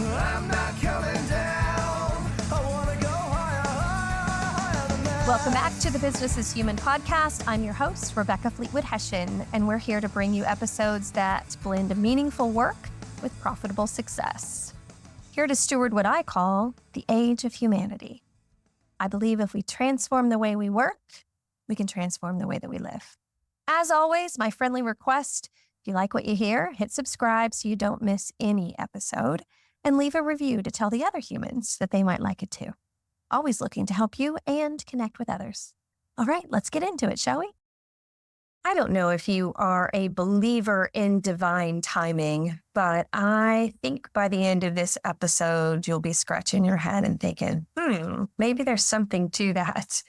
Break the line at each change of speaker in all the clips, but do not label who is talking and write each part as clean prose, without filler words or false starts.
I'm not coming down. I wanna go higher, higher, higher than that.
Welcome back to the Business is Human podcast. I'm your host, Rebecca Fleetwood Hession, and we're here to bring you episodes that blend meaningful work with profitable success. Here to steward what I call the age of humanity. I believe if we transform the way we work, we can transform the way that we live. As always, my friendly request, if you like what you hear, hit subscribe so you don't miss any episode, and leave a review to tell the other humans that they might like it too. Always looking to help you and connect with others. All right, let's get into it, shall we? I don't know if you are a believer in divine timing, but I think by the end of this episode, you'll be scratching your head and thinking, maybe there's something to that.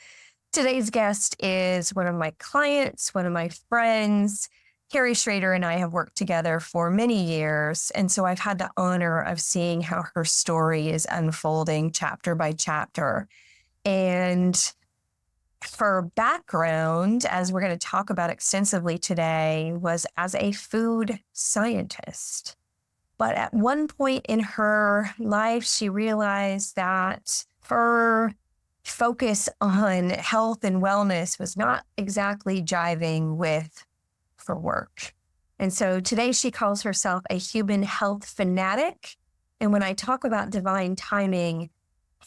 Today's guest is one of my clients, one of my friends. Carrie Schroeder and I have worked together for many years, and so I've had the honor of seeing how her story is unfolding chapter by chapter. And for background, as we're going to talk about extensively today, was as a food scientist. But at one point in her life, she realized that her focus on health and wellness was not exactly jiving with her work. And so today she calls herself a human health fanatic. And when I talk about divine timing,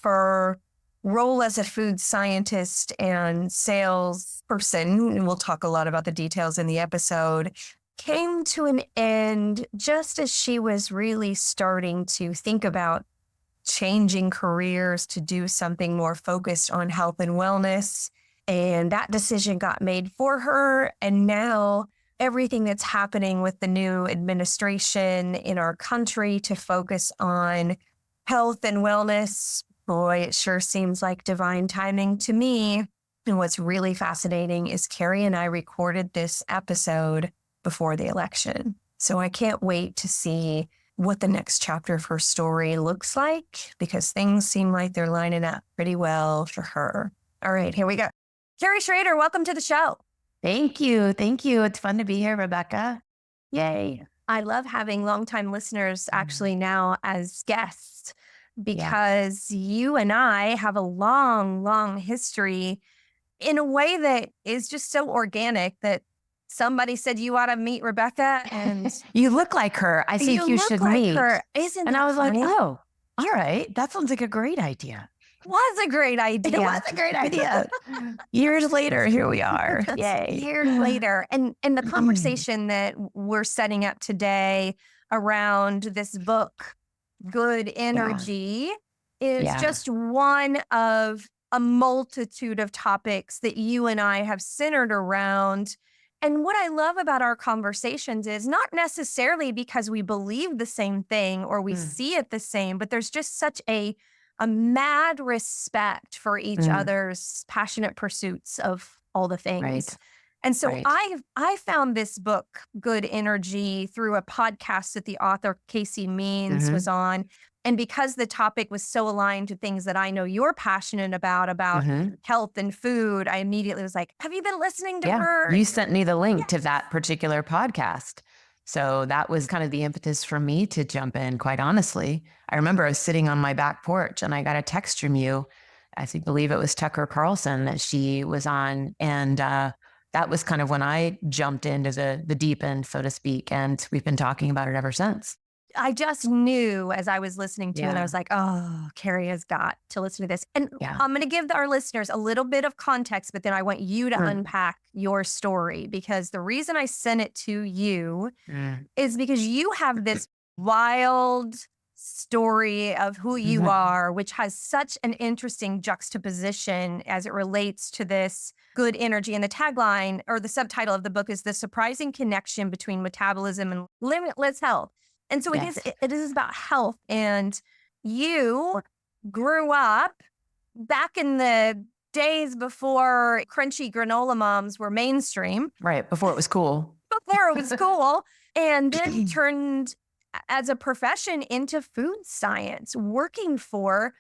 her role as a food scientist and salesperson, and we'll talk a lot about the details in the episode, came to an end just as she was really starting to think about changing careers to do something more focused on health and wellness. And that decision got made for her. And now everything that's happening with the new administration in our country to focus on health and wellness, boy, it sure seems like divine timing to me. And what's really fascinating is Carrie and I recorded this episode before the election. So I can't wait to see what the next chapter of her story looks like, because things seem like they're lining up pretty well for her. All right, here we go. Carrie Schroeder, welcome to the show.
Thank you. Thank you. It's fun to be here, Rebecca. Yay.
I love having longtime listeners actually now as guests, because you and I have a long, long history in a way that is just so organic that somebody said you ought to meet Rebecca, and
You look like her. I think you
look
should
like
meet.
her. Isn't
And
that
I was like,
funny?
oh, all right. That sounds like a great idea.
Was a great idea.
It was a great idea. Years later, here we are. Yay.
Years later. And the conversation that we're setting up today around this book, Good Energy, is just one of a multitude of topics that you and I have centered around. And what I love about our conversations is not necessarily because we believe the same thing or we see it the same, but there's just such a mad respect for each other's passionate pursuits of all the things.
Right.
And so
Right.
I found this book, Good Energy, through a podcast that the author Casey Means was on. And because the topic was so aligned to things that I know you're passionate about health and food, I immediately was like, have you been listening to her?
You sent me the link to that particular podcast. So that was kind of the impetus for me to jump in, quite honestly. I remember I was sitting on my back porch and I got a text from you. I believe it was Tucker Carlson that she was on. And that was kind of when I jumped into the deep end, so to speak. And we've been talking about it ever since.
I just knew as I was listening to it, I was like, oh, Carrie has got to listen to this. And I'm going to give our listeners a little bit of context, but then I want you to unpack your story, because the reason I sent it to you is because you have this wild story of who you are, which has such an interesting juxtaposition as it relates to this good energy. And the tagline or the subtitle of the book is The Surprising Connection Between Metabolism and Limitless Health. And so it is about health. And you grew up back in the days before crunchy granola moms were mainstream.
Right. Before it was cool.
Before it was cool. And then turned as a profession into food science, working for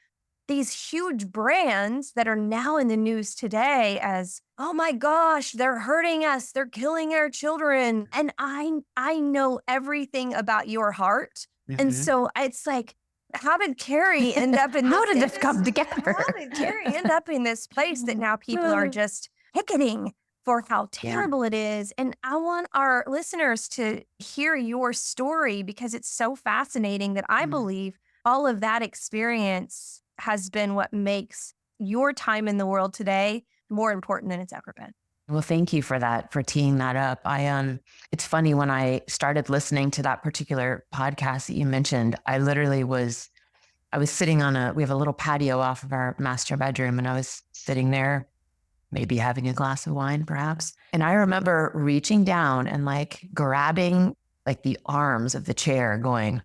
these huge brands that are now in the news today as, oh my gosh, they're hurting us. They're killing our children. And I know everything about your heart. And so it's like, How did Carrie end up in
How did this come together?
How did Carrie end up in this place that now people are just picketing for how terrible it is? And I want our listeners to hear your story because it's so fascinating that I believe all of that experience has been what makes your time in the world today more important than it's ever been.
Well, thank you for that, for teeing that up. It's funny, when I started listening to that particular podcast that you mentioned, I was sitting we have a little patio off of our master bedroom, and I was sitting there, maybe having a glass of wine, perhaps. And I remember reaching down and like grabbing like the arms of the chair going,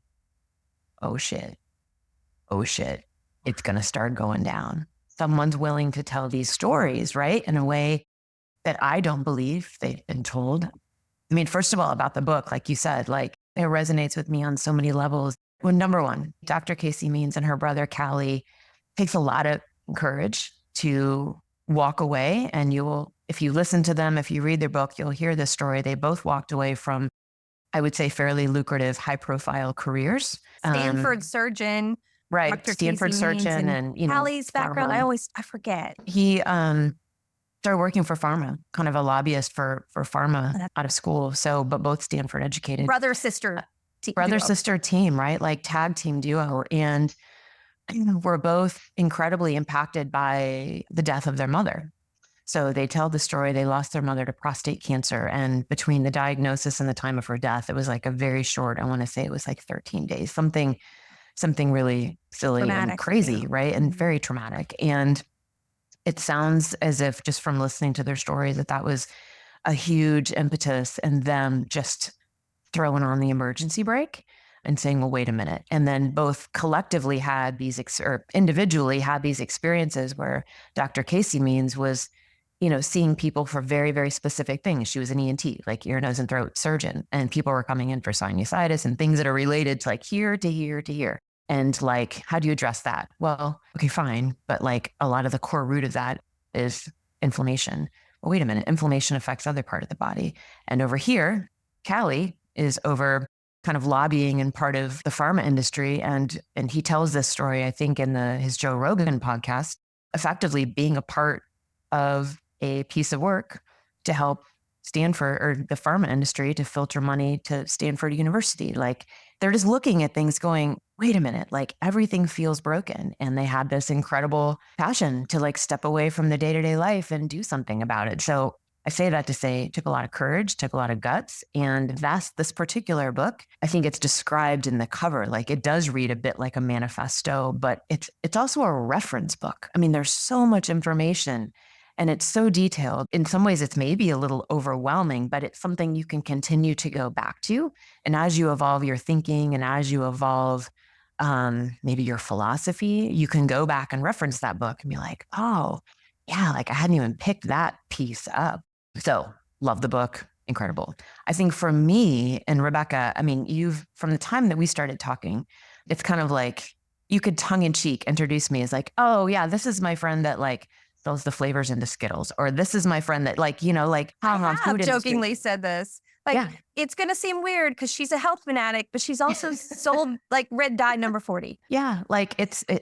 oh shit, it's going to start going down. Someone's willing to tell these stories, right? In a way that I don't believe they've been told. I mean, first of all, about the book, like you said, like it resonates with me on so many levels. Well, number one, Dr. Casey Means and her brother, Callie, takes a lot of courage to walk away. And if you listen to them, if you read their book, you'll hear this story. They both walked away from, I would say, fairly lucrative, high profile careers.
Stanford surgeon.
Right.
Dr.
Stanford
Casey
surgeon
Means
and
Callie's background, I forget.
He started working for pharma, kind of a lobbyist for pharma out of school. So, but both Stanford educated.
Brother, sister
team, right? Like tag team duo. And were both incredibly impacted by the death of their mother. So they tell the story, they lost their mother to prostate cancer. And between the diagnosis and the time of her death, it was like a very short, I want to say it was like 13 days, something really silly
traumatic,
and crazy, right? And very traumatic. And it sounds as if, just from listening to their story, that was a huge impetus in them just throwing on the emergency brake and saying, well, wait a minute. And then both collectively had or individually had these experiences where Dr. Casey Means was, seeing people for very, very specific things. She was an ENT, like ear, nose, and throat surgeon. And people were coming in for sinusitis and things that are related to like here to here to here. And like, how do you address that? Well, okay, fine. But like a lot of the core root of that is inflammation. Well, wait a minute. Inflammation affects other part of the body. And over here, Callie is over kind of lobbying and part of the pharma industry. And he tells this story, I think, in his Joe Rogan podcast, effectively being a part of a piece of work to help Stanford or the pharma industry to filter money to Stanford University. Like they're just looking at things going, wait a minute, like everything feels broken. And they had this incredible passion to like step away from the day-to-day life and do something about it. So I say that to say it took a lot of courage, took a lot of guts. And this particular book, I think it's described in the cover. Like it does read a bit like a manifesto, but it's also a reference book. I mean, there's so much information and it's so detailed. In some ways, it's maybe a little overwhelming, but it's something you can continue to go back to. And as you evolve your thinking and as you evolve maybe your philosophy, you can go back and reference that book and be like, oh, yeah, like I hadn't even picked that piece up. So love the book. Incredible. I think for me and Rebecca, I mean, from the time that we started talking, it's kind of like you could tongue in cheek introduce me as like, oh yeah, this is my friend that like fills the flavors into Skittles. Or this is my friend that like,
I have jokingly said this. Like, it's going to seem weird because she's a health fanatic, but she's also sold like red dye number 40.
Yeah. Like it's a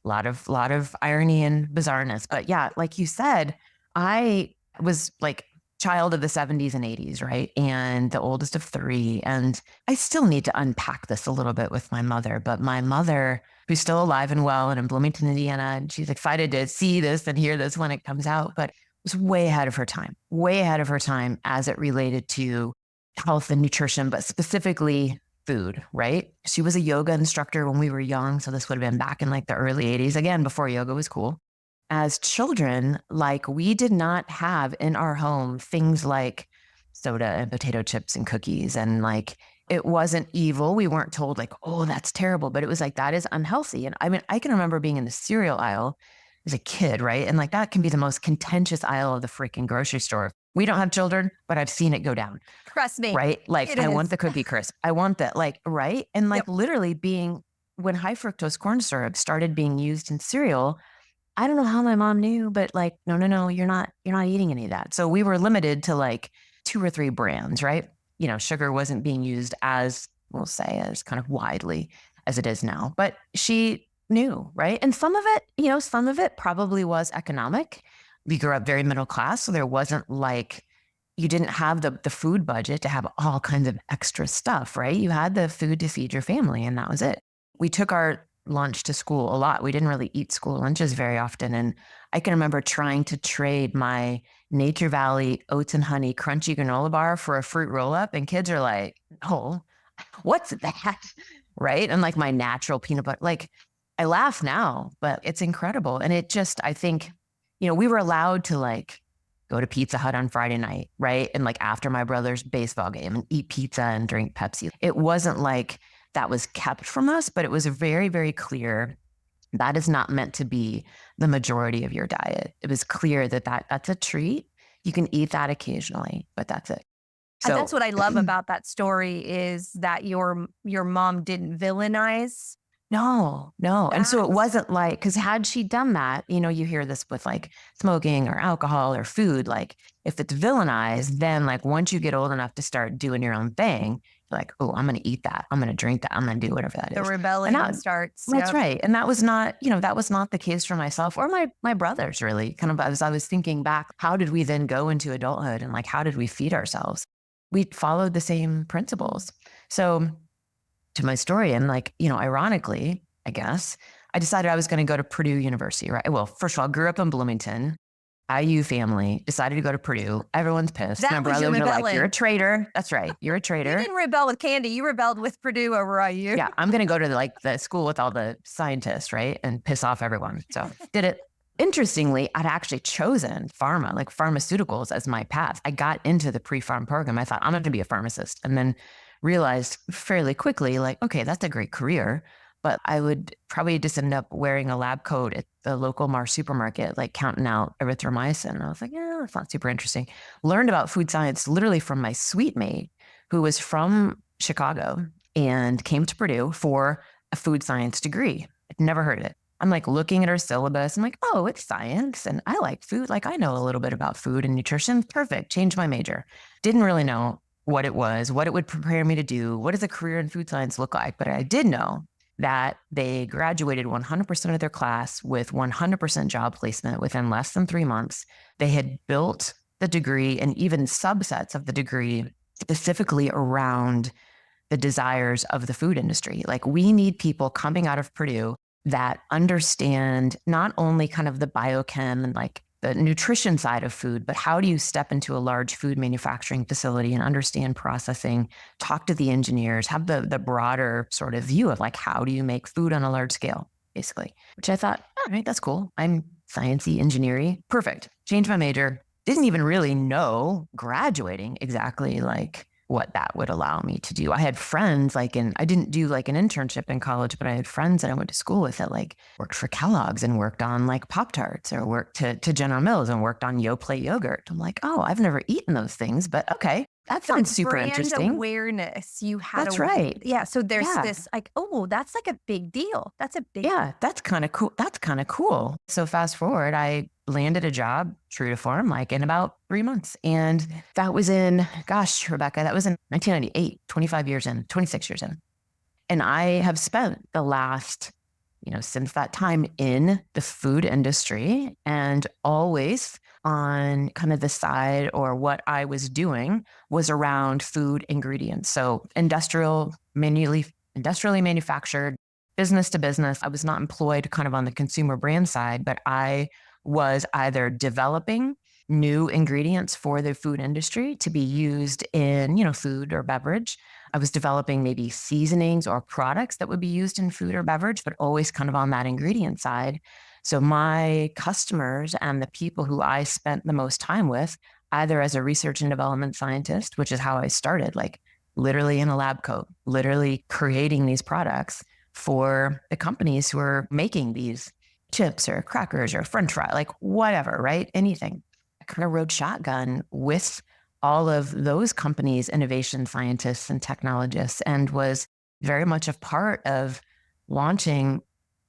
lot of irony and bizarreness. But yeah, like you said, I was like child of the 70s and 80s, right? And the oldest of three. And I still need to unpack this a little bit with my mother. But my mother, who's still alive and well and in Bloomington, Indiana, and she's excited to see this and hear this when it comes out, but was way ahead of her time as it related to health and nutrition, but specifically food, right? She was a yoga instructor when we were young. So this would have been back in like the early 80s, again, before yoga was cool. As children, like we did not have in our home things like soda and potato chips and cookies. And like, it wasn't evil. We weren't told like, oh, that's terrible. But it was like, that is unhealthy. And I mean, I can remember being in the cereal aisle as a kid, right? And like, that can be the most contentious aisle of the freaking grocery store. We don't have children, but I've seen it go down.
Trust me.
Right? Like, I want the Cookie Crisp. I want that, like, right? And like literally when high fructose corn syrup started being used in cereal, I don't know how my mom knew, but like, no, you're not eating any of that. So we were limited to like 2 or 3 brands, right? Sugar wasn't being used as, we'll say, as kind of widely as it is now. But she knew, right? And some of it probably was economic. We grew up very middle class, so there wasn't like, you didn't have the food budget to have all kinds of extra stuff, right? You had the food to feed your family, and that was it. We took our lunch to school a lot. We didn't really eat school lunches very often. And I can remember trying to trade my Nature Valley oats and honey crunchy granola bar for a fruit roll up. And kids are like, oh, what's that? Right. And like my natural peanut butter, like I laugh now, but it's incredible. And it just, I think, we were allowed to like go to Pizza Hut on Friday night, right? And like after my brother's baseball game and eat pizza and drink Pepsi. It wasn't like that was kept from us, but it was very, very clear that is not meant to be the majority of your diet. It was clear that that's a treat. You can eat that occasionally, but that's it.
And that's what I love about that story is that your mom didn't villainize.
No. And so it wasn't like, because had she done that, you hear this with like smoking or alcohol or food, like if it's villainized, then like once you get old enough to start doing your own thing, you're like, oh, I'm going to eat that. I'm going to drink that. I'm going to do whatever that is.
The rebellion starts.
That's right. And that was not, that was not the case for myself or my brothers really. Kind of as I was thinking back, how did we then go into adulthood and like, how did we feed ourselves? We followed the same principles. So to my story, and like, ironically, I guess, I decided I was going to go to Purdue University, right? Well, first of all, grew up in Bloomington, IU family, decided to go to Purdue. Everyone's pissed. My brothers are like, you're a traitor. That's right. You're a traitor.
You didn't rebel with candy. You rebelled with Purdue over IU.
Yeah, I'm going to go to the school with all the scientists, right? And piss off everyone. So did it. Interestingly, I'd actually chosen pharma, like pharmaceuticals as my path. I got into the pre-pharm program. I thought I'm going to be a pharmacist, and then realized fairly quickly, like, okay, that's a great career, but I would probably just end up wearing a lab coat at the local Mars supermarket, like counting out erythromycin. I was like, yeah, that's not super interesting. Learned about food science literally from my suite mate, who was from Chicago and came to Purdue for a food science degree. I'd never heard of it. I'm like looking at her syllabus. I'm like, oh, it's science and I like food. Like I know a little bit about food and nutrition. Perfect. Changed my major. Didn't really know what it was, what it would prepare me to do. What does a career in food science look like? But I did know that they graduated 100% of their class with 100% job placement within less than 3 months. They had built the degree and even subsets of the degree specifically around the desires of the food industry. Like we need people coming out of Purdue that understand not only kind of the biochem and like the nutrition side of food, but how do you step into a large food manufacturing facility and understand processing, talk to the engineers, have the broader sort of view of like, how do you make food on a large scale, basically, which I thought, all right, that's cool. I'm sciencey, engineering. Perfect. Changed my major. Didn't even really know graduating exactly like what that would allow me to do. I had friends I didn't do like an internship in college, but I had friends that I went to school with that like worked for Kellogg's and worked on like Pop-Tarts or worked to General Mills and worked on Yoplait yogurt. I'm like, oh, I've never eaten those things, but okay. That sounds super interesting.
Awareness. You had
That's right.
Yeah. So there's this like, oh, that's like a big deal. That's a big
Yeah, that's kind of cool. That's kind of cool. So fast forward, I landed a job, true to form, like in about 3 months. And that was in, gosh, Rebecca, that was in 1998, 26 years in. And I have spent the last, since that time in the food industry and always on kind of the side or what I was doing was around food ingredients. So industrially manufactured, business to business. I was not employed kind of on the consumer brand side, but I was either developing new ingredients for the food industry to be used in, food or beverage. I was developing maybe seasonings or products that would be used in food or beverage, but always kind of on that ingredient side. So my customers and the people who I spent the most time with, either as a research and development scientist, which is how I started, like literally in a lab coat, literally creating these products for the companies who are making these chips or crackers or French fry, like whatever, right? Anything. I kind of rode shotgun with all of those companies, innovation scientists and technologists, and was very much a part of launching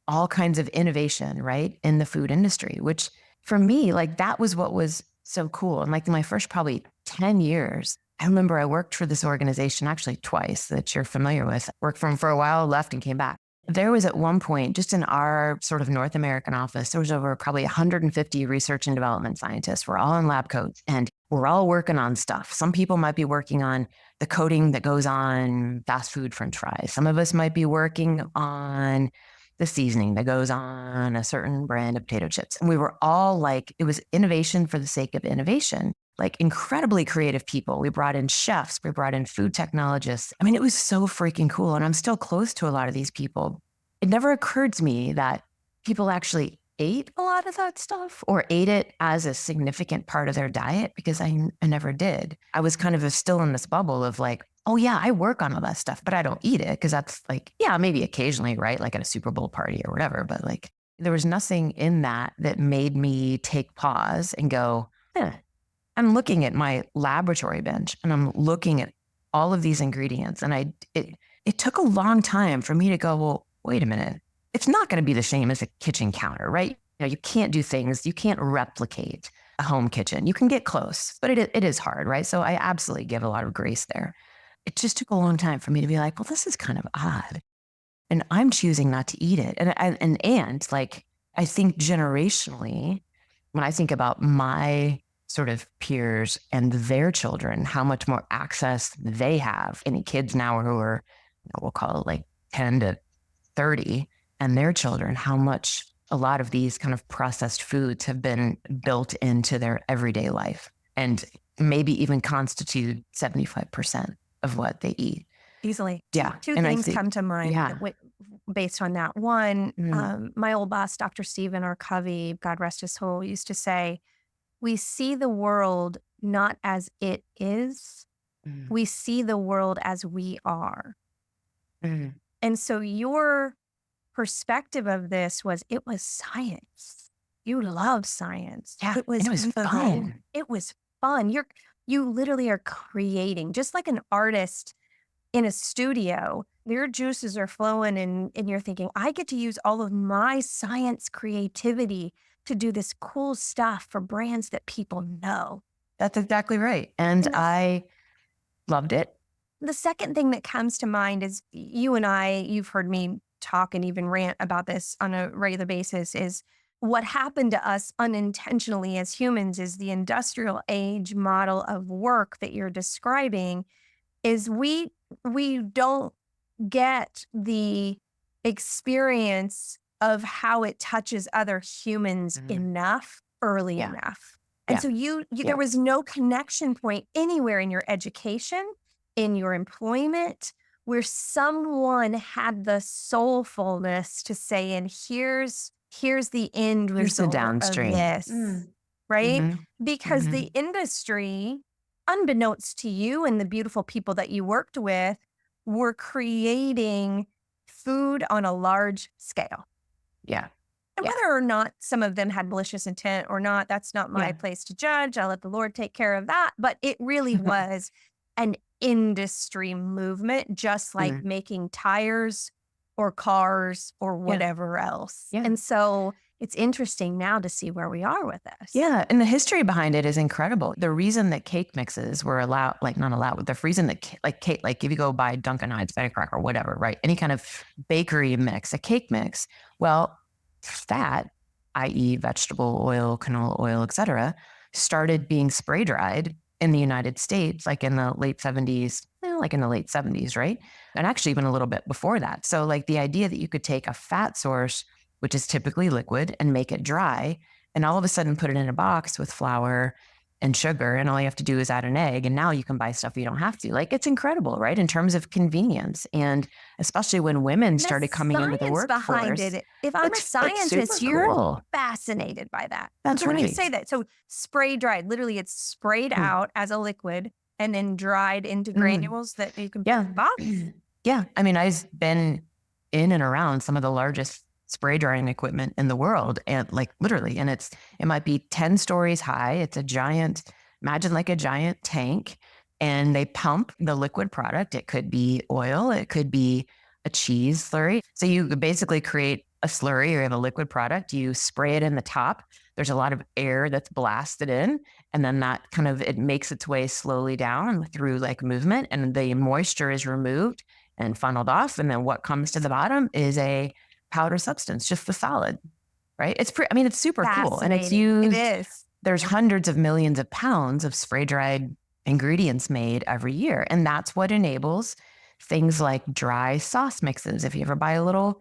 all kinds of innovation, right, in the food industry, which for me, like that was what was so cool. And like my first probably 10 years, I remember I worked for this organization actually twice that you're familiar with. Worked for them for a while, left and came back. There was at one point, just in our sort of North American office, there was over probably 150 research and development scientists. We're all in lab coats and we're all working on stuff. Some people might be working on the coating that goes on fast food French fries. Some of us might be working on the seasoning that goes on a certain brand of potato chips. And we were all like, it was innovation for the sake of innovation, like incredibly creative people. We brought in chefs, we brought in food technologists. I mean, it was so freaking cool. And I'm still close to a lot of these people. It never occurred to me that people actually ate a lot of that stuff or ate it as a significant part of their diet because I never did. I was kind of still in this bubble of like, oh yeah, I work on all that stuff, but I don't eat it because that's like, yeah, maybe occasionally, right? Like at a Super Bowl party or whatever. But like there was nothing in that that made me take pause and go, I'm looking at my laboratory bench and I'm looking at all of these ingredients. And it took a long time for me to go, well, wait a minute. It's not going to be the same as a kitchen counter, right? You know, you can't do things, you can't replicate a home kitchen. You can get close, but it is hard, right? So I absolutely give a lot of grace there. It just took a long time for me to be like, well, this is kind of odd. And I'm choosing not to eat it. And like, I think generationally, when I think about my sort of peers and their children, how much more access they have. Any kids now who are, we'll call it like 10 to 30, and their children, how much a lot of these kind of processed foods have been built into their everyday life and maybe even constitute 75% of what they eat.
Easily.
Yeah.
Two
And
things come to mind based on that. One, my old boss, Dr. Stephen R. Covey, God rest his soul, used to say, we see the world not as it is, we see the world as we are. And so your perspective of this was, it was science. You love science.
Yeah,
It was
and it was fun.
It was fun. You literally are creating, just like an artist in a studio. Your juices are flowing and you're thinking, I get to use all of my science creativity to do this cool stuff for brands that people know.
That's exactly right. And I loved it.
The second thing that comes to mind is you've heard me talk and even rant about this on a regular basis, is what happened to us unintentionally as humans is the industrial age model of work that you're describing is we don't get the experience of how it touches other humans enough early enough. And so there was no connection point anywhere in your education, in your employment, where someone had the soulfulness to say, and here's the end result
the downstream
of this, right? Because the industry, unbeknownst to you and the beautiful people that you worked with, were creating food on a large scale.
Yeah.
And whether or not some of them had malicious intent or not, that's not my place to judge. I'll let the Lord take care of that. But it really was an industry movement, just like making tires or cars or whatever else. And so it's interesting now to see where we are with this.
Yeah. And the history behind it is incredible. The reason that cake mixes were allowed, like not allowed, the reason that cake, like if you go buy Dunkin' Hines, Betty Crocker, whatever, right? Any kind of bakery mix, a cake mix, well, fat, i.e. vegetable oil, canola oil, et cetera, started being spray dried in the United States, like in the late 70s, right? And actually even a little bit before that. So like the idea that you could take a fat source, which is typically liquid, and make it dry, and all of a sudden put it in a box with flour and sugar, and all you have to do is add an egg, and now you can buy stuff you don't have to. Like, it's incredible, right? In terms of convenience, and especially when women started coming into the workforce.
Behind it. If I'm a scientist, you're fascinated by that.
That's right.
When you say that, so spray dried, literally it's sprayed out as a liquid and then dried into granules that you can put in a box.
Yeah. I mean, I've been in and around some of the largest spray drying equipment in the world, and like literally, and it might be 10 stories high. It's a giant, imagine like a giant tank, and they pump the liquid product. It could be oil, it could be a cheese slurry. So you basically create a slurry or a liquid product, you spray it in the top. There's a lot of air that's blasted in, and then that kind of, it makes its way slowly down through like movement, and the moisture is removed, and funneled off. And then what comes to the bottom is a powder substance, just the solid, right? It's super cool. And it's used.
It is.
There's hundreds of millions of pounds of spray dried ingredients made every year. And that's what enables things like dry sauce mixes. If you ever buy a little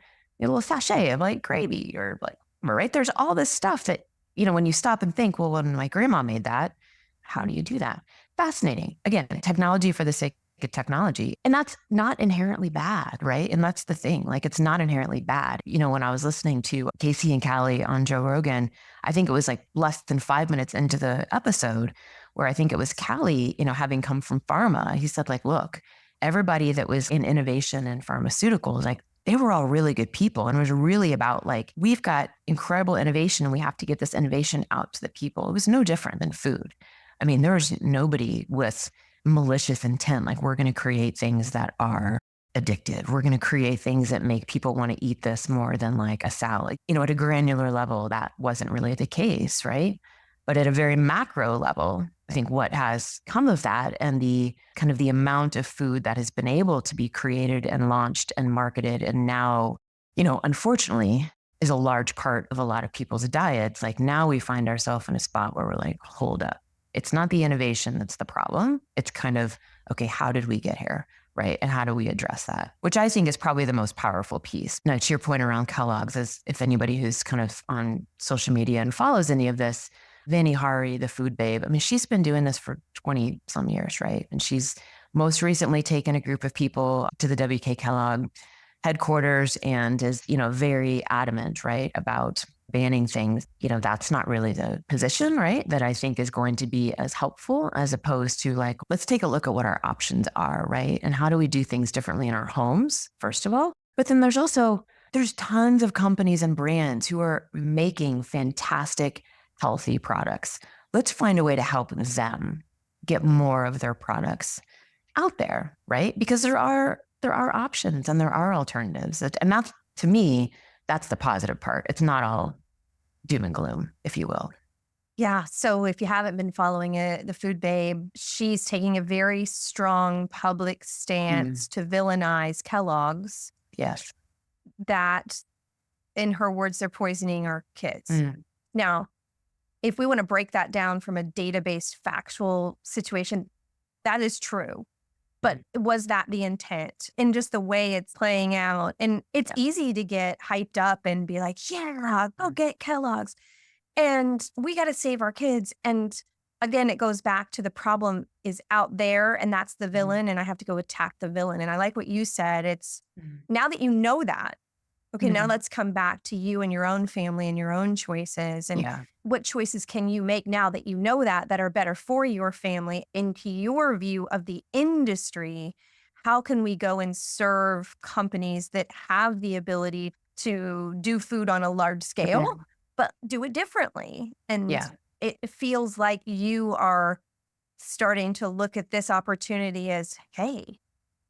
sachet of like gravy or like, right? There's all this stuff that, when you stop and think, well, when my grandma made that, how do you do that? Fascinating. Again, technology for the sake of technology. And that's not inherently bad, right? And that's the thing. Like, it's not inherently bad. When I was listening to Casey and Callie on Joe Rogan, I think it was like less than 5 minutes into the episode where I think it was Callie, having come from pharma, he said like, look, everybody that was in innovation and pharmaceuticals, like they were all really good people. And it was really about like, we've got incredible innovation and we have to get this innovation out to the people. It was no different than food. There was nobody with malicious intent. Like, we're going to create things that are addictive. We're going to create things that make people want to eat this more than like a salad. At a granular level, that wasn't really the case, right? But at a very macro level, I think what has come of that and the kind of the amount of food that has been able to be created and launched and marketed and now, unfortunately, is a large part of a lot of people's diets. Like, now we find ourselves in a spot where we're like, hold up. It's not the innovation that's the problem. It's kind of, okay, how did we get here? Right. And how do we address that? Which I think is probably the most powerful piece. Now, to your point around Kellogg's, as if anybody who's kind of on social media and follows any of this, Vani Hari, the food babe, she's been doing this for 20 some years, right? And she's most recently taken a group of people to the WK Kellogg headquarters and is, very adamant, right, about banning things. That's not really the position, right, that I think is going to be as helpful as opposed to like, let's take a look at what our options are, right? And how do we do things differently in our homes, first of all? But then there's tons of companies and brands who are making fantastic, healthy products. Let's find a way to help them get more of their products out there, right? Because there are options and there are alternatives. And that's, to me, that's the positive part. It's not all doom and gloom, if you will.
Yeah. So if you haven't been following it, the food babe, she's taking a very strong public stance to villainize Kellogg's.
Yes.
That, in her words, they're poisoning our kids. Now, if we want to break that down from a data-based factual situation, that is true. But was that the intent? And just the way it's playing out. And it's easy to get hyped up and be like, yeah, go get Kellogg's. And we got to save our kids. And again, it goes back to the problem is out there and that's the villain. And I have to go attack the villain. And I like what you said. It's now that you know that, okay, now let's come back to you and your own family and your own choices. And what choices can you make now that you know that are better for your family? Into your view of the industry, how can we go and serve companies that have the ability to do food on a large scale, but do it differently? And it feels like you are starting to look at this opportunity as, hey,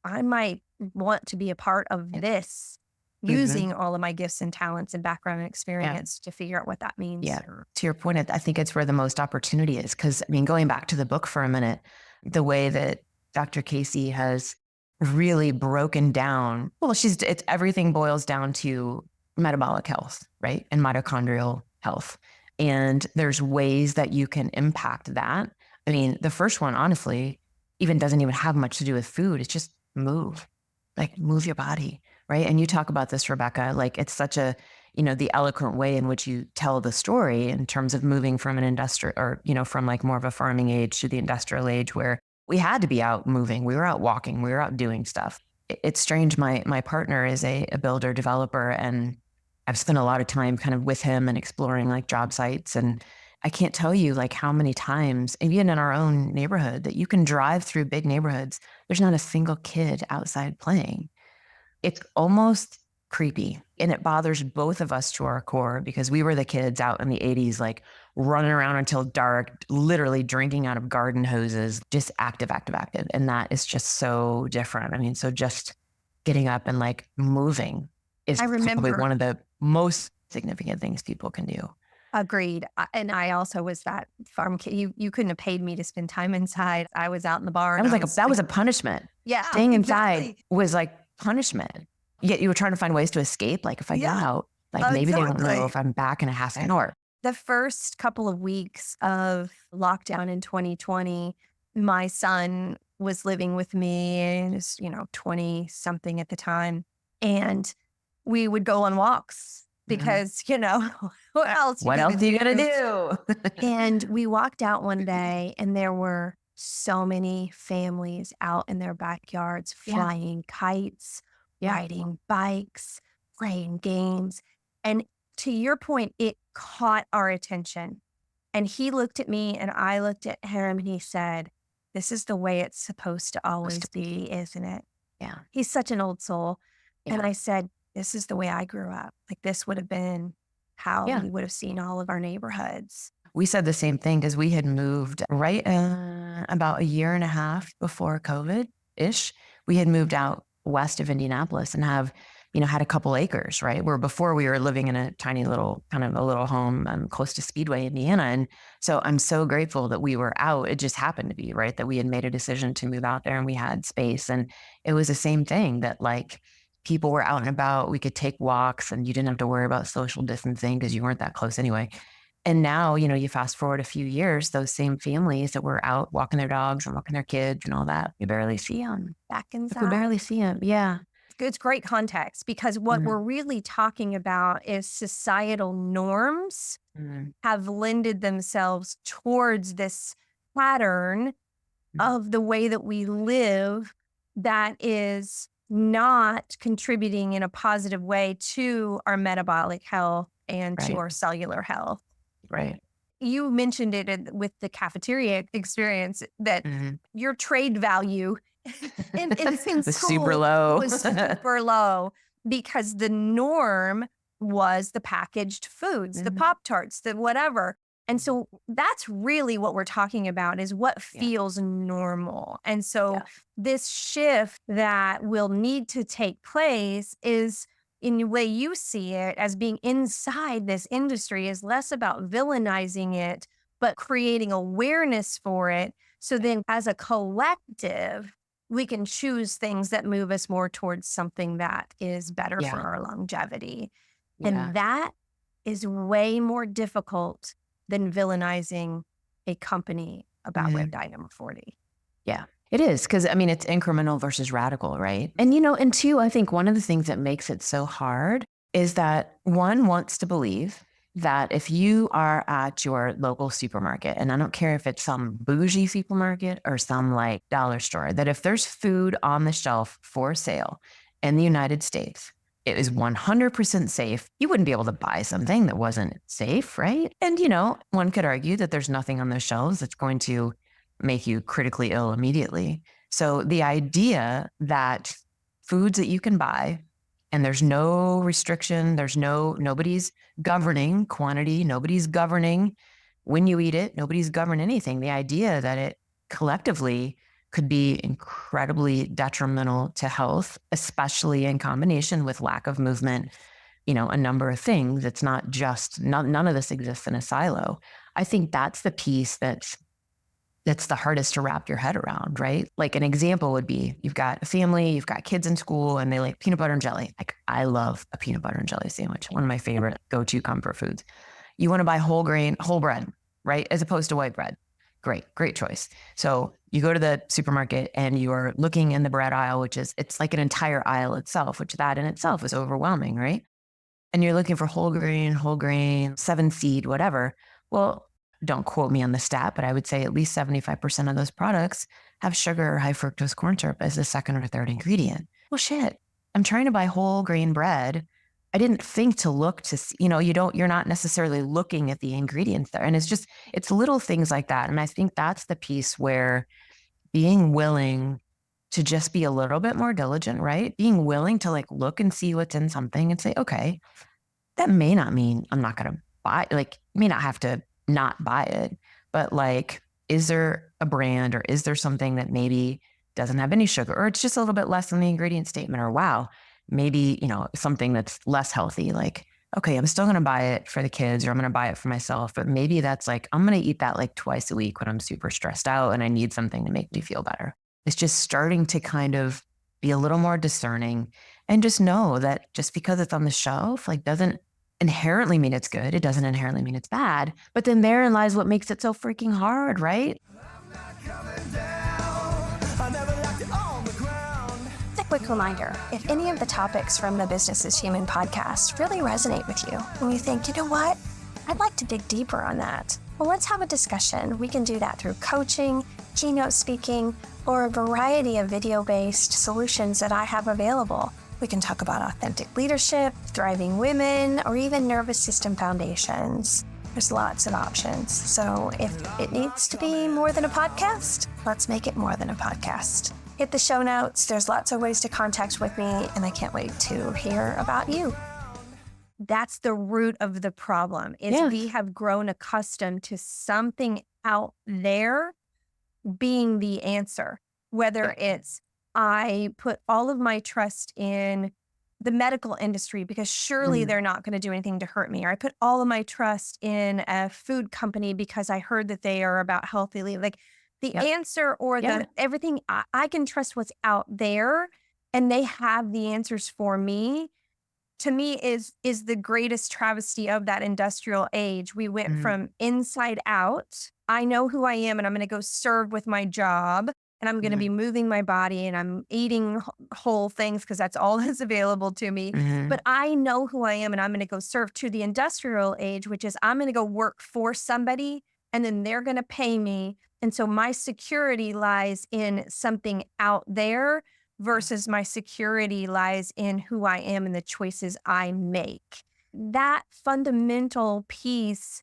I might want to be a part of this. Using all of my gifts and talents and background and experience to figure out what that means.
Yeah. To your point, I think it's where the most opportunity is. Because, going back to the book for a minute, the way that Dr. Casey has really broken down, it's everything boils down to metabolic health, right? And mitochondrial health. And there's ways that you can impact that. The first one, honestly, doesn't even have much to do with food. It's just move your body. Right. And you talk about this, Rebecca, like it's such a, the eloquent way in which you tell the story in terms of moving from an industrial or, from like more of a farming age to the industrial age where we had to be out moving. We were out walking. We were out doing stuff. It's strange. My partner is a builder developer and I've spent a lot of time kind of with him and exploring like job sites. And I can't tell you like how many times, even in our own neighborhood, that you can drive through big neighborhoods. There's not a single kid outside playing. It's almost creepy. And it bothers both of us to our core because we were the kids out in the 80s, like running around until dark, literally drinking out of garden hoses, just active. And that is just so different. So just getting up and like moving is probably one of the most significant things people can do.
Agreed. And I also was that farm kid. You couldn't have paid me to spend time inside. I was out in the barn.
That was a punishment.
Yeah.
Staying inside was like punishment. Yet you were trying to find ways to escape. Like if I go out, like maybe they won't know if I'm back in a half an hour.
The first couple of weeks of lockdown in 2020, my son was living with me and is, 20 something at the time. And we would go on walks because, what else?
What else are you going to do?
And we walked out one day and there were so many families out in their backyards flying kites, riding bikes, playing games. And to your point, it caught our attention. And he looked at me and I looked at him and he said, "This is the way it's supposed to always be, isn't it?"
Yeah.
He's such an old soul.
Yeah.
And I said, "This is the way I grew up. Like this would have been how we would have seen all of our neighborhoods."
We said the same thing because we had moved right about a year and a half before COVID-ish. We had moved out west of Indianapolis and have, had a couple acres, right? Where before we were living in a tiny little, kind of a little home close to Speedway, Indiana. And so I'm so grateful that we were out. It just happened to be, right, that we had made a decision to move out there and we had space. And it was the same thing that like people were out and about. We could take walks and you didn't have to worry about social distancing because you weren't that close anyway. And now, you fast forward a few years, those same families that were out walking their dogs and walking their kids and all that, we barely see them.
Back inside.
We barely see them. Yeah.
It's great context because what we're really talking about is societal norms have lended themselves towards this pattern of the way that we live that is not contributing in a positive way to our metabolic health and to our cellular health.
Right.
You mentioned it with the cafeteria experience that your trade value in
was super low.
was super low because the norm was the packaged foods, the Pop-Tarts, the whatever. And so that's really what we're talking about is what feels normal. And so this shift that will need to take place is, in the way you see it, as being inside this industry is less about villainizing it, but creating awareness for it. So then as a collective, we can choose things that move us more towards something that is better for our longevity. And that is way more difficult than villainizing a company about red dye number 40.
Yeah. It is, because it's incremental versus radical, right? And, and two, I think one of the things that makes it so hard is that one wants to believe that if you are at your local supermarket, and I don't care if it's some bougie supermarket or some like dollar store, that if there's food on the shelf for sale in the United States, it is 100% safe. You wouldn't be able to buy something that wasn't safe, right? And, one could argue that there's nothing on those shelves that's going to make you critically ill immediately. So the idea that foods that you can buy and there's no restriction, nobody's governing quantity, nobody's governing when you eat it, nobody's governing anything. The idea that it collectively could be incredibly detrimental to health, especially in combination with lack of movement, a number of things. It's not just, none of this exists in a silo. I think that's the piece that's the hardest to wrap your head around, right? Like an example would be, you've got a family, you've got kids in school, and they like peanut butter and jelly. Like I love a peanut butter and jelly sandwich, one of my favorite go-to comfort foods. You want to buy whole bread, right? As opposed to white bread. Great choice. So you go to the supermarket and you're looking in the bread aisle, it's like an entire aisle itself, which that in itself is overwhelming, right? And you're looking for whole grain, 7 seed, whatever. Well, don't quote me on the stat, but I would say at least 75% of those products have sugar or high fructose corn syrup as the second or third ingredient. Well, shit, I'm trying to buy whole grain bread. I didn't think to look to see, you're not necessarily looking at the ingredients there. And it's little things like that. And I think that's the piece where being willing to just be a little bit more diligent, right? Being willing to like look and see what's in something and say, okay, that may not mean I'm not going to buy, like, may not have to not buy it, but like, is there a brand or is there something that maybe doesn't have any sugar, or it's just a little bit less than the ingredient statement, or wow, maybe, something that's less healthy. Like, okay, I'm still going to buy it for the kids, or I'm going to buy it for myself, but maybe that's like, I'm going to eat that like twice a week when I'm super stressed out and I need something to make me feel better. It's just starting to kind of be a little more discerning, and just know that just because it's on the shelf, like doesn't inherently mean it's good. It doesn't inherently mean it's bad. But then therein lies what makes it so freaking hard, right?
coming down. I never left it on the ground.
A quick reminder, if any of the topics from the Business is Human podcast really resonate with you, and you think, you know what, I'd like to dig deeper on that, well, let's have a discussion. We can do that through coaching, keynote speaking, or a variety of video-based solutions that I have available. We can talk about authentic leadership, thriving women, or even nervous system foundations. There's lots of options. So if it needs to be more than a podcast, let's make it more than a podcast. Hit the show notes. There's lots of ways to contact with me, and I can't wait to hear about you. That's the root of the problem, is we have grown accustomed to something out there being the answer. Whether it's I put all of my trust in the medical industry because surely they're not going to do anything to hurt me, or I put all of my trust in a food company because I heard that they are about healthy living. Like the answer or the everything, I can trust what's out there, and they have the answers for me. To me is the greatest travesty of that industrial age. We went from inside out. I know who I am, and I'm going to go serve with my job, and I'm going to be moving my body, and I'm eating whole things because that's all that's available to me. But I know who I am, and I'm going to go serve, to the industrial age, which is I'm going to go work for somebody, and then they're going to pay me. And so my security lies in something out there versus my security lies in who I am and the choices I make. That fundamental piece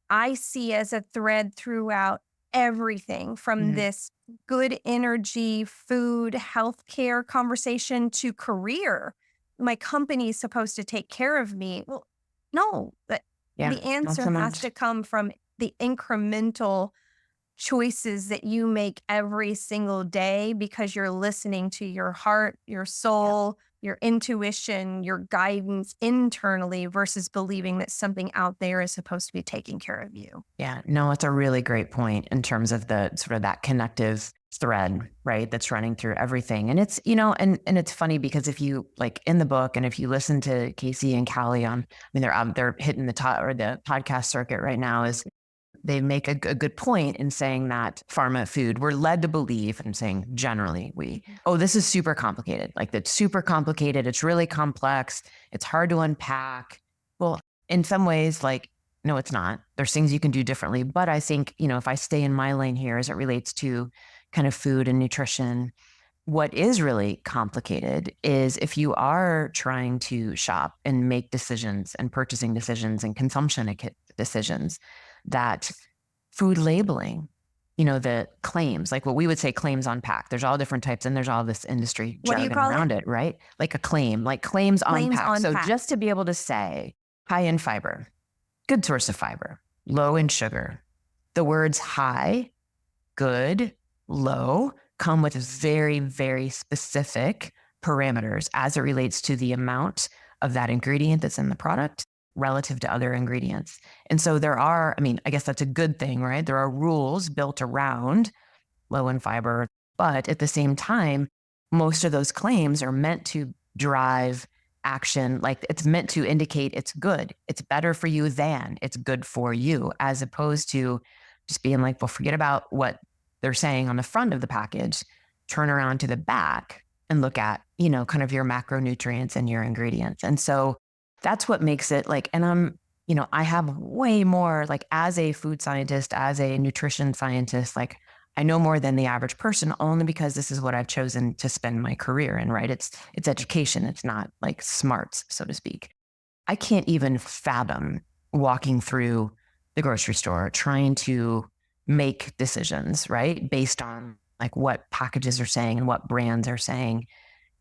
I see as a thread throughout everything from this good energy, food, healthcare conversation to career. My company is supposed to take care of me. Well, no, but the answer has to come from the incremental choices that you make every single day because you're listening to your heart, your soul, your intuition, your guidance internally versus believing that something out there is supposed to be taking care of you.
Yeah, no, it's a really great point in terms of the sort of that connective thread, right? That's running through everything. And it's, you know, and it's funny because if you like in the book and if you listen to Casey and Callie on, I mean, they're hitting the top or the podcast circuit right now, is they make a good point in saying that pharma food, we're led to believe, I'm saying generally this is super complicated. Like that's super complicated. It's really complex. It's hard to unpack. Well, in some ways, like, no, it's not. There's things you can do differently. But I think, you know, if I stay in my lane here as it relates to kind of food and nutrition, what is really complicated is if you are trying to shop and make decisions and purchasing decisions and consumption decisions, that food labeling, you know, the claims, like what we would say claims on pack. There's all different types and there's all this industry jargon around it, right? Like a claim, like claims on pack. So just to be able to say high in fiber, good source of fiber, low in sugar, the words high, good, low come with very, very specific parameters as it relates to the amount of that ingredient that's in the product relative to other ingredients. And so there are, I mean, I guess that's a good thing, right? There are rules built around low in fiber, but at the same time, most of those claims are meant to drive action. Like it's meant to indicate it's good. It's better for you than it's good for you, as opposed to just being like, well, forget about what they're saying on the front of the package, turn around to the back and look at, you know, kind of your macronutrients and your ingredients. And so that's what makes it like, and I'm, you know, I have way more, like as a food scientist, as a nutrition scientist, like I know more than the average person only because this is what I've chosen to spend my career in, right? It's education. It's not like smarts, so to speak. I can't even fathom walking through the grocery store trying to make decisions, right? Based on like what packages are saying and what brands are saying,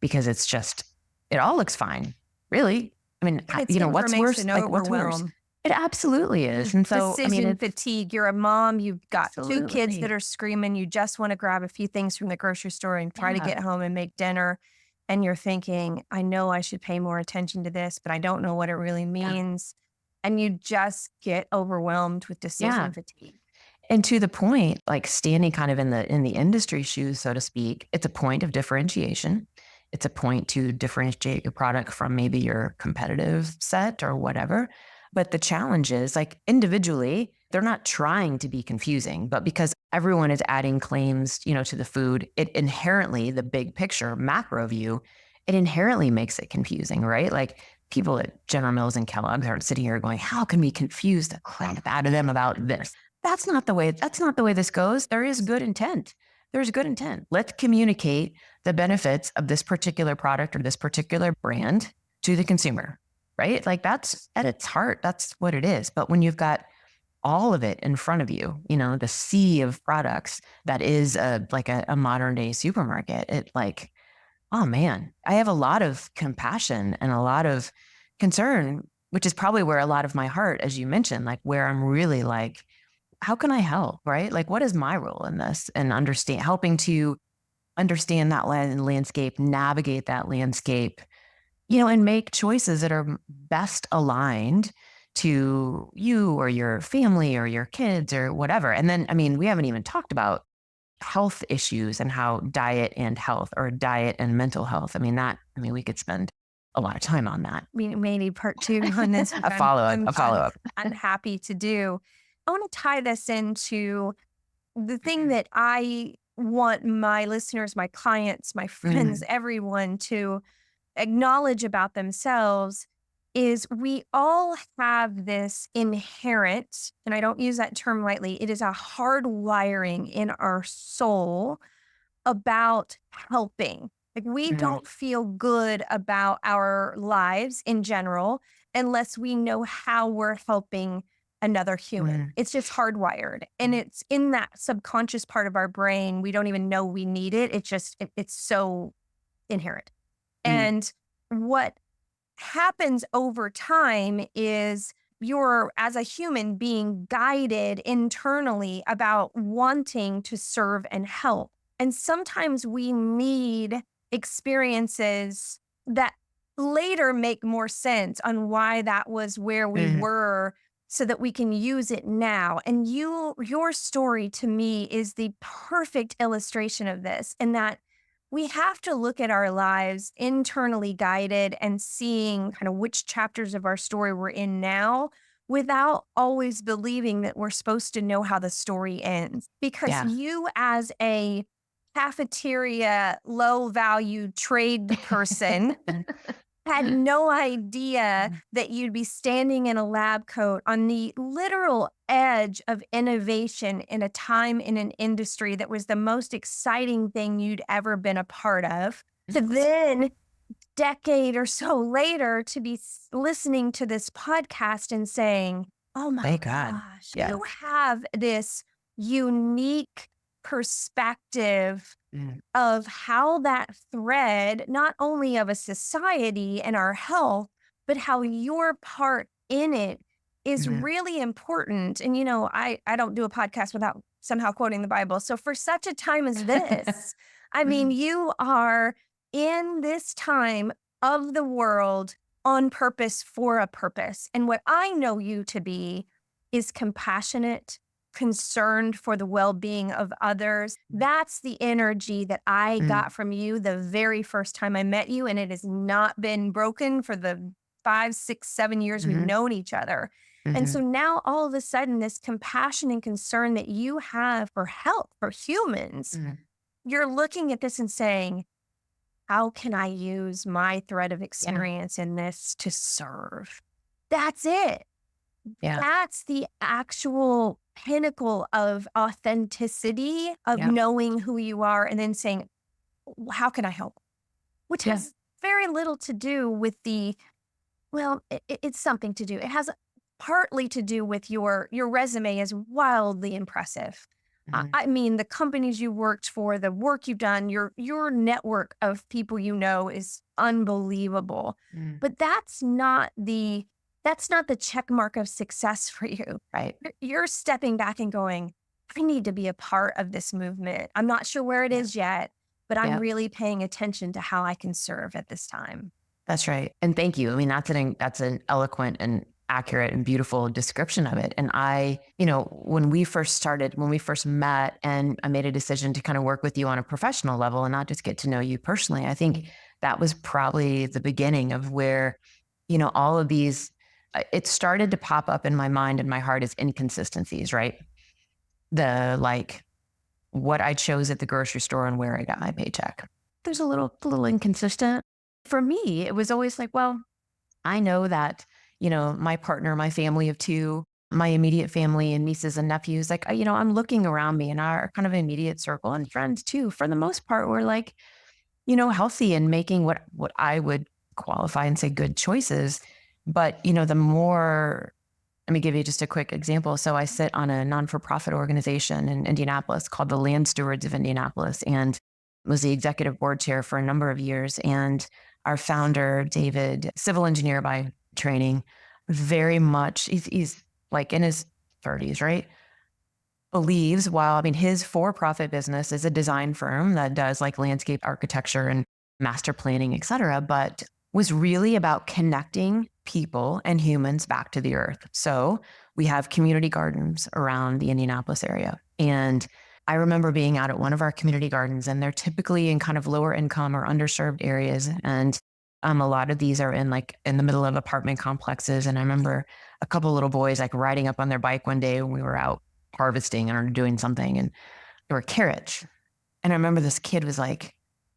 because it's just, it all looks fine, really. I mean,
It's
you know, what's worse?
Like
What's worse? It absolutely is. And so,
decision
I mean,
fatigue. You're a mom. You've got two kids
absolutely.
that are screaming. You just want to grab a few things from the grocery store and try to get home and make dinner. And you're thinking, I know I should pay more attention to this, but I don't know what it really means. And you just get overwhelmed with decision fatigue.
And to the point, like standing kind of in the industry shoes, so to speak, it's a point of differentiation. it's a point to differentiate your product from maybe your competitive set or whatever. But the challenge is like individually, they're not trying to be confusing, but because everyone is adding claims, to the food, it inherently, the big picture, macro view, it inherently makes it confusing, right? Like people at General Mills and Kellogg's aren't sitting here going, how can we confuse the crap out of them about this? That's not the way this goes. There is good intent. There's good intent. Let's communicate the benefits of this particular product or this particular brand to the consumer, right? Like that's at its heart, that's what it is. But when you've got all of it in front of you, the sea of products that is like a modern day supermarket, it like, oh man, I have a lot of compassion and a lot of concern, which is probably where a lot of my heart, as you mentioned, like where I'm really like, how can I help, right? Like, what is my role in this? And helping to understand that landscape, navigate that landscape, and make choices that are best aligned to you or your family or your kids or whatever. And then, I mean, we haven't even talked about health issues and how diet and health or diet and mental health. We could spend a lot of time on that.
We may need part 2 on this.
A follow up.
I'm happy to do. I want to tie this into the thing that I want my listeners, my clients, my friends, everyone to acknowledge about themselves is we all have this inherent, and I don't use that term lightly, it is a hard wiring in our soul about helping. Like we don't feel good about our lives in general unless we know how we're helping another human. It's just hardwired. And it's in that subconscious part of our brain. We don't even know we need it. It's so inherent. And what happens over time is you're, as a human, being guided internally about wanting to serve and help. And sometimes we need experiences that later make more sense on why that was where we were so that we can use it now. And your story to me is the perfect illustration of this, in that we have to look at our lives internally guided and seeing kind of which chapters of our story we're in now without always believing that we're supposed to know how the story ends. Because you, as a cafeteria, low value trade person, had no idea that you'd be standing in a lab coat on the literal edge of innovation in a time in an industry that was the most exciting thing you'd ever been a part of. To then, decade or so later, to be listening to this podcast and saying, oh my gosh, you have this unique perspective of how that thread, not only of a society and our health, but how your part in it is really important. And, I don't do a podcast without somehow quoting the Bible. So for such a time as this, you are in this time of the world on purpose for a purpose. And what I know you to be is compassionate, concerned for the well-being of others. That's the energy that I got from you the very first time I met you. And it has not been broken for the 5, 6, 7 years we've known each other. And so now all of a sudden, this compassion and concern that you have for health, for humans, you're looking at this and saying, how can I use my thread of experience in this to serve? That's it. That's the actual pinnacle of authenticity, of knowing who you are and then saying, how can I help? Which has very little to do with it's something to do. It has partly to do with your resume is wildly impressive. The companies you worked for, the work you've done, your network of people is unbelievable. But that's not the check mark of success for you.
Right.
You're stepping back and going, I need to be a part of this movement. I'm not sure where it is yet, but I'm really paying attention to how I can serve at this time.
That's right. And thank you. That's an eloquent and accurate and beautiful description of it. And when we first met and I made a decision to kind of work with you on a professional level and not just get to know you personally, I think that was probably the beginning of where, all of these, it started to pop up in my mind and my heart as inconsistencies, right? The like what I chose at the grocery store and where I got my paycheck. There's a little inconsistent. For me, it was always like, well, I know that, my partner, my family of two, my immediate family and nieces and nephews, like, I'm looking around me and our kind of immediate circle and friends too, for the most part, were like, healthy and making what I would qualify and say good choices. But, the more, let me give you just a quick example. So I sit on a non-for-profit organization in Indianapolis called the Land Stewards of Indianapolis, and was the executive board chair for a number of years. And our founder, David, civil engineer by training, very much, he's like in his 30s, right? Believes, his for-profit business is a design firm that does like landscape architecture and master planning, et cetera, but was really about connecting people and humans back to the earth. So we have community gardens around the Indianapolis area. And I remember being out at one of our community gardens, and they're typically in kind of lower income or underserved areas. And a lot of these are in the middle of apartment complexes. And I remember a couple little boys like riding up on their bike one day when we were out harvesting or doing something, and there were carrots. And I remember this kid was like,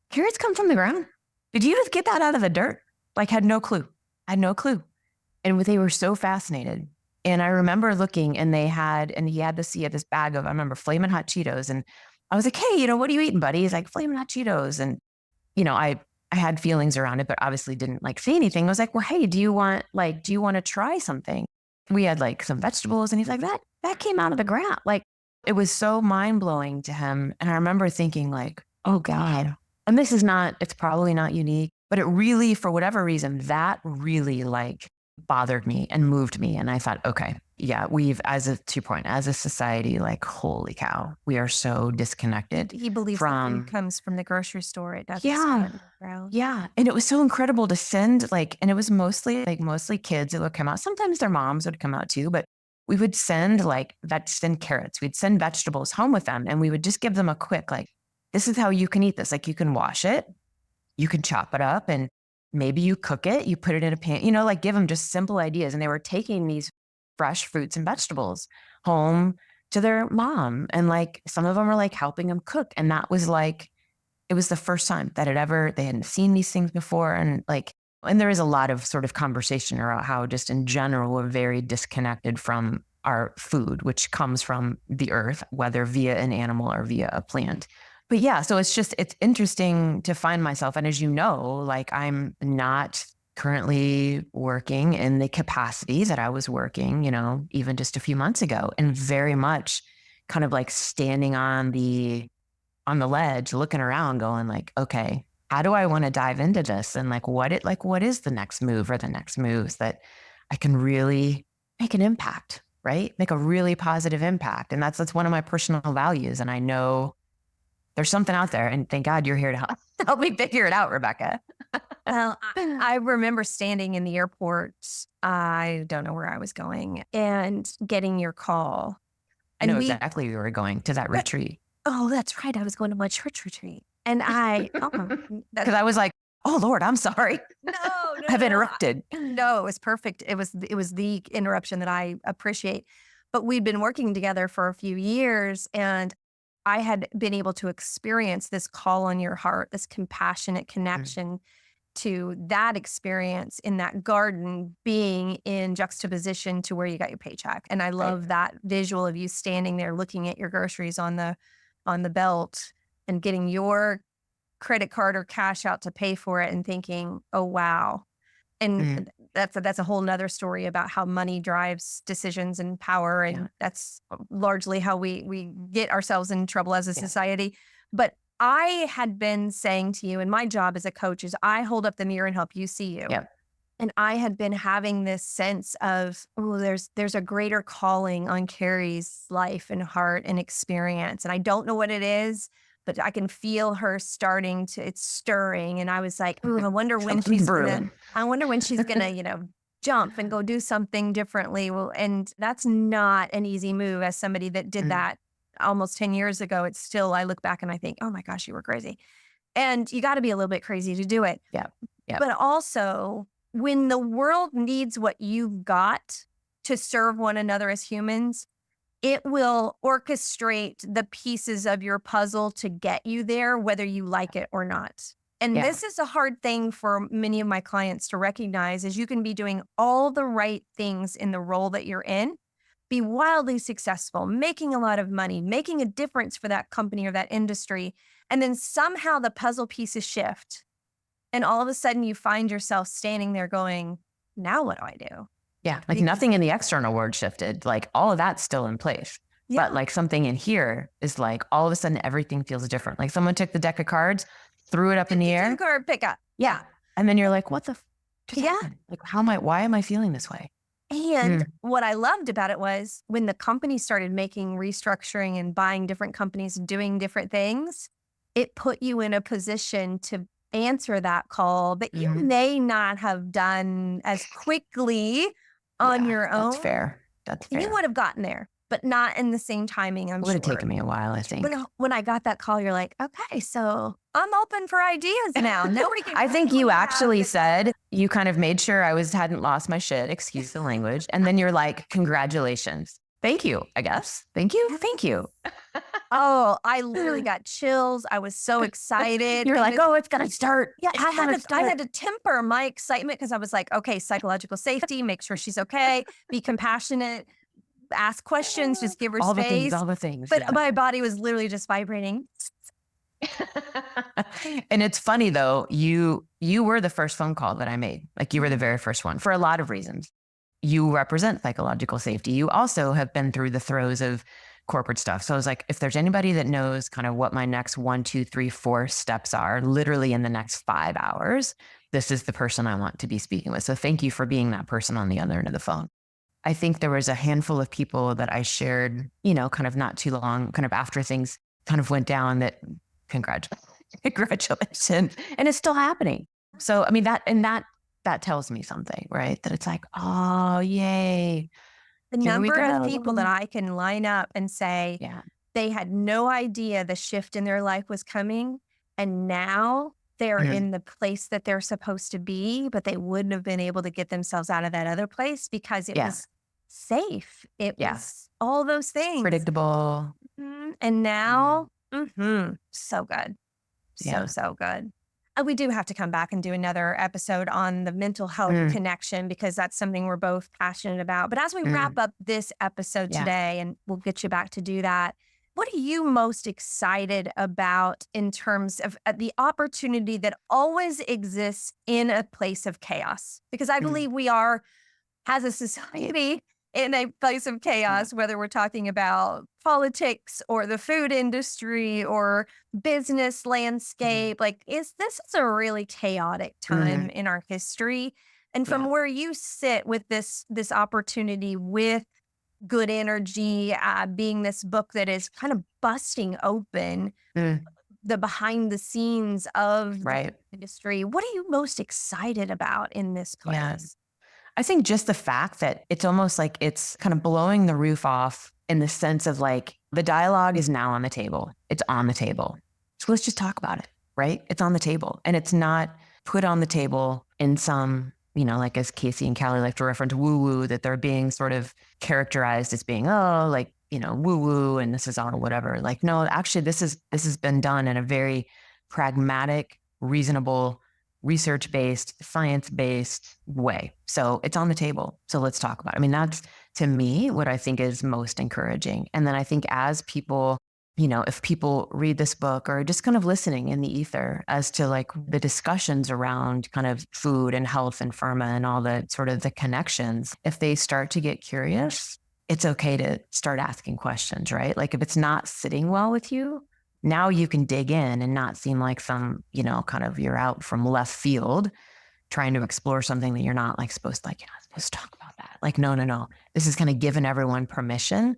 "Carrots come from the ground? Did you just get that out of the dirt?" Like, had no clue. And they were so fascinated. And I remember looking, and he had this bag of, I remember, Flamin' Hot Cheetos. And I was like, "Hey, what are you eating, buddy?" He's like, "Flamin' Hot Cheetos." And, I had feelings around it, but obviously didn't say anything. I was like, "Well, hey, do you want to try something?" We had some vegetables, and he's like, that came out of the ground. It was so mind blowing to him. And I remember thinking oh God, and it's probably not unique, but it really, for whatever reason, that really bothered me and moved me. And I thought, okay, yeah, as a society, holy cow, we are so disconnected.
He believes that food comes from the grocery store. It doesn't
Yeah. Yeah. And it was so incredible to send and it was mostly kids that would come out. Sometimes their moms would come out too, but we would send send carrots. We'd send vegetables home with them, and we would just give them a quick, this is how you can eat this. You can wash it, you can chop it up, and maybe you cook it, you put it in a pan, give them just simple ideas. And they were taking these fresh fruits and vegetables home to their mom. And some of them were helping them cook. And that was it was the first time that they hadn't seen these things before. And and there is a lot of sort of conversation around how just in general, we're very disconnected from our food, which comes from the earth, whether via an animal or via a plant. But yeah, so it's interesting to find myself. And as you know, I'm not currently working in the capacity that I was working, even just a few months ago, and very much kind of standing on the ledge, looking around, going okay, how do I want to dive into this? And what is the next move or the next moves that I can really make an impact, right? Make a really positive impact. And that's one of my personal values. And I know there's something out there, and thank God you're here to help me figure it out, Rebecca.
Well, I remember standing in the airport. I don't know where I was going, and getting your call.
I know exactly where we were going, to that retreat.
Oh, that's right. I was going to my church retreat. And
because I was like, "Oh Lord, I'm sorry.
No,
I've interrupted."
No, it was perfect. It was the interruption that I appreciate. But we'd been working together for a few years, and I had been able to experience this call on your heart, this compassionate connection to that experience in that garden, being in juxtaposition to where you got your paycheck. And I love that visual of you standing there looking at your groceries on the belt and getting your credit card or cash out to pay for it and thinking, "Oh, wow." And that's a whole nother story about how money drives decisions and power. And that's largely how we get ourselves in trouble as a society. But I had been saying to you, and my job as a coach is I hold up the mirror and help you see you.
Yeah.
And I had been having this sense of, oh, there's a greater calling on Carrie's life and heart and experience. And I don't know what it is, but I can feel her it's stirring. And I was like, oh, I wonder when she's gonna, jump and go do something differently. Well, and that's not an easy move as somebody that did that almost 10 years ago. It's still, I look back and I think, oh my gosh, you were crazy. And you got to be a little bit crazy to do it.
Yeah. Yeah.
But also, when the world needs what you've got to serve one another as humans, it will orchestrate the pieces of your puzzle to get you there, whether you like it or not. And
Yeah.
this is a hard thing for many of my clients to recognize, is you can be doing all the right things in the role that you're in, be wildly successful, making a lot of money, making a difference for that company or that industry. And then somehow the puzzle pieces shift. And all of a sudden you find yourself standing there going, now what do I do?
Yeah. Like nothing in the external world shifted. Like all of that's still in place.
Yeah.
But like something in here is like all of a sudden everything feels different. Like someone took the deck of cards, threw it up in the air.
Card pickup.
Yeah. And then you're like, what the just
Yeah.
happened? Like why am I feeling this way?
And what I loved about it was when the company started making restructuring and buying different companies, doing different things, it put you in a position to answer that call that you may not have done as quickly on your own.
That's fair. That's fair.
You would have gotten there, but not in the same timing, I'm
It
sure.
would have taken me a while, I think.
When I got that call, you're like, okay, so I'm open for ideas now. Nobody can
I think you actually said, you kind of made sure I hadn't lost my shit, excuse the language. And then you're like, congratulations. Thank you, I guess. Thank you. Thank you.
Oh, I literally got chills. I was so excited.
You're like, oh, it's going to start.
Yeah, I had to temper my excitement because I was like, okay, psychological safety, make sure she's okay, be compassionate, ask questions, just give her space.
All the things.
But my body was literally just vibrating.
And it's funny though, you were the first phone call that I made. Like you were the very first one for a lot of reasons. You represent psychological safety. You also have been through the throes of corporate stuff. So I was like, if there's anybody that knows kind of what my next 1, 2, 3, 4 steps are, literally in the next 5 hours, this is the person I want to be speaking with. So thank you for being that person on the other end of the phone. I think there was a handful of people that I shared, kind of not too long, kind of after things kind of went down, that congratulations. And it's still happening. So, I mean, that tells me something, right? That it's like, oh, yay.
The number of people that I can line up and say, they had no idea the shift in their life was coming. And now they're in the place that they're supposed to be, but they wouldn't have been able to get themselves out of that other place because it was safe. It was all those things.
Predictable.
And now, so good. So good. We do have to come back and do another episode on the mental health connection, because that's something we're both passionate about. But as we wrap up this episode today, and we'll get you back to do that, what are you most excited about in terms of the opportunity that always exists in a place of chaos? Because I believe we are, as a society, in a place of chaos, whether we're talking about politics or the food industry or business landscape. Like, this is a really chaotic time in our history. And from where you sit with this opportunity with Good Energy, being this book that is kind of busting open the behind the scenes of the industry, what are you most excited about in this place?
I think just the fact that it's almost like it's kind of blowing the roof off, in the sense of like, the dialogue is now on the table. It's on the table. So let's just talk about it, right? It's on the table, and it's not put on the table in some, like as Casey and Callie like to reference, woo-woo, that they're being sort of characterized as being, woo-woo, and this is all whatever. Like, no, actually this has been done in a very pragmatic, reasonable, research-based, science-based way. So it's on the table. So let's talk about it. I mean, that's, to me, what I think is most encouraging. And then I think as people, if people read this book or just kind of listening in the ether as to like the discussions around kind of food and health and pharma and all the sort of the connections, if they start to get curious, it's okay to start asking questions, right? Like if it's not sitting well with you, now you can dig in and not seem like some, kind of you're out from left field trying to explore something that you're not like supposed to, like, you're not supposed to talk about that. Like, no. This is kind of giving everyone permission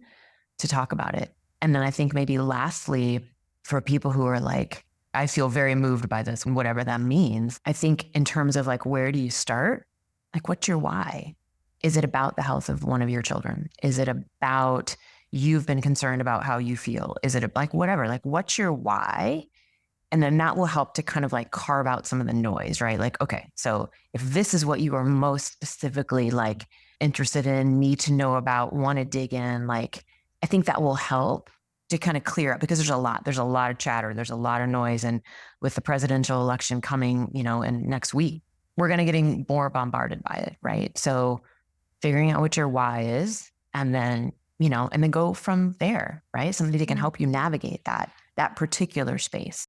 to talk about it. And then I think maybe lastly, for people who are like, I feel very moved by this, whatever that means, I think in terms of like, where do you start? Like, what's your why? Is it about the health of one of your children? Is it about you've been concerned about how you feel? Is it like whatever, like what's your why? And then that will help to kind of like carve out some of the noise, right? Like, okay, so if this is what you are most specifically like interested in, need to know about, want to dig in, like, I think that will help to kind of clear up, because there's a lot of chatter, there's a lot of noise. And with the presidential election coming, in next week, we're going to getting more bombarded by it, right? So figuring out what your why is, and then, and then go from there, right? Somebody that can help you navigate that particular space.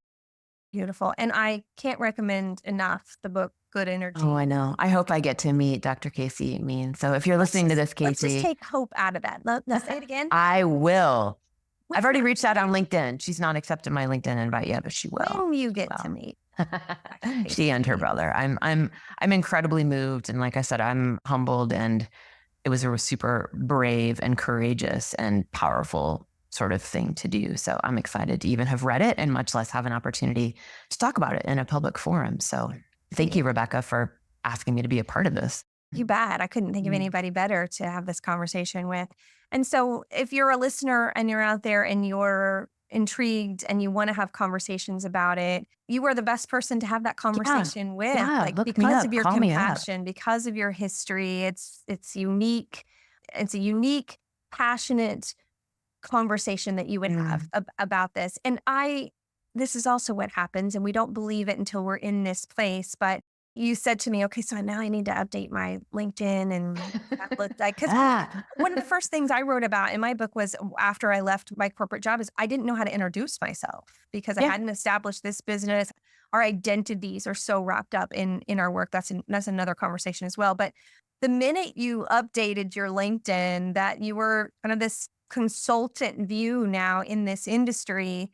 Beautiful. And I can't recommend enough the book, Good Energy.
Oh, I know. I hope I get to meet Dr. Casey Mean. So if you're listening to this, Casey.
Let's just take hope out of that. Let's say it again.
I will. I've already reached out on LinkedIn. She's not accepted my LinkedIn invite yet, but she will.
When you get to meet.
She and her brother. I'm incredibly moved. And like I said, I'm humbled, and it was a super brave and courageous and powerful sort of thing to do. So I'm excited to even have read it, and much less have an opportunity to talk about it in a public forum. So thank you, Rebecca, for asking me to be a part of this.
You bet. I couldn't think of anybody better to have this conversation with. And so if you're a listener and you're out there and you're intrigued and you want to have conversations about it, you are the best person to have that conversation with. Like, because of your compassion, because of your history. It's unique. It's a unique, passionate conversation that you would have about this. And this is also what happens, and we don't believe it until we're in this place. But you said to me, okay, so now I need to update my LinkedIn, and that looked like, because one of the first things I wrote about in my book was, after I left my corporate job, is I didn't know how to introduce myself, because I hadn't established this business. Our identities are so wrapped up in our work. That's another conversation as well. But the minute you updated your LinkedIn, that you were kind of this consultant view now in this industry,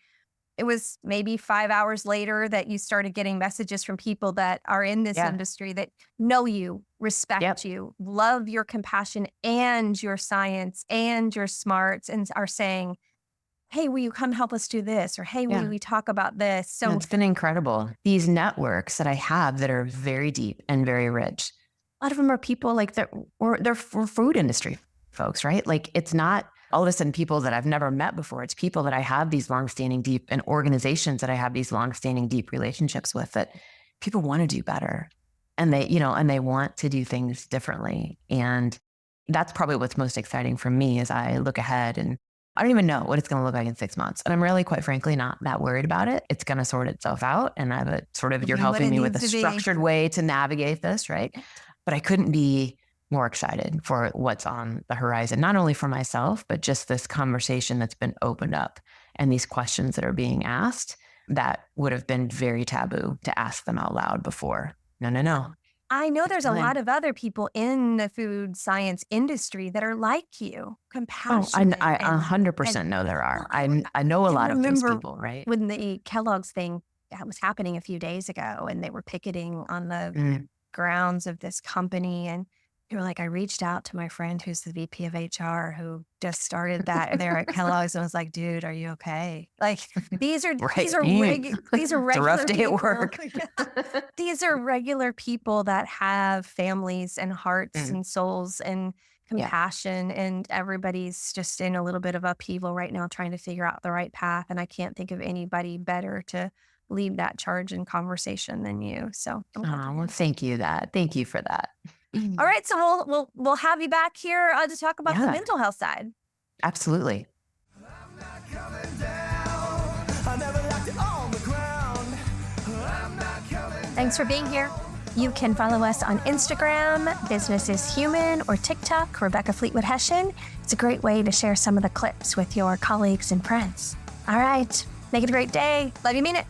it was maybe 5 hours later that you started getting messages from people that are in this industry that know you, respect you, love your compassion and your science and your smarts, and are saying, hey, will you come help us do this? Or, hey, will we talk about this? So
it's been incredible. These networks that I have that are very deep and very rich, a lot of them are people like they're food industry folks, right? Like, it's not all of a sudden people that I've never met before. It's people that I have these longstanding deep, and organizations that I have these longstanding deep relationships with, that people want to do better, and they want to do things differently. And that's probably what's most exciting for me as I look ahead, and I don't even know what it's going to look like in 6 months. And I'm really, quite frankly, not that worried about it. It's going to sort itself out. And I have you're helping me with a structured way to navigate this, right? But I couldn't be more excited for what's on the horizon, not only for myself, but just this conversation that's been opened up, and these questions that are being asked that would have been very taboo to ask them out loud before. No.
I know there's a lot of other people in the food science industry that are like you, compassionate.
I 100% know there are. I know a lot of those people, right?
When the Kellogg's thing that was happening a few days ago, and they were picketing on the grounds of this company, and you were like, I reached out to my friend who's the VP of HR who just started that there at Kellogg's, and was like, dude, are you okay? Like, these are regular
it's a rough day
people.
at work.
These are regular people that have families and hearts and souls and compassion, and everybody's just in a little bit of upheaval right now, trying to figure out the right path. And I can't think of anybody better to lead that charge in conversation than you. So,
well, thank you for that.
All right, so we'll have you back here to talk about the mental health side.
Absolutely.
I'm not coming down. I never left it on the ground. I'm not coming down.
Thanks for being here. You can follow us on Instagram, Business is Human, or TikTok, Rebecca Fleetwood Hession. It's a great way to share some of the clips with your colleagues and friends. All right, make it a great day. Love you, mean it.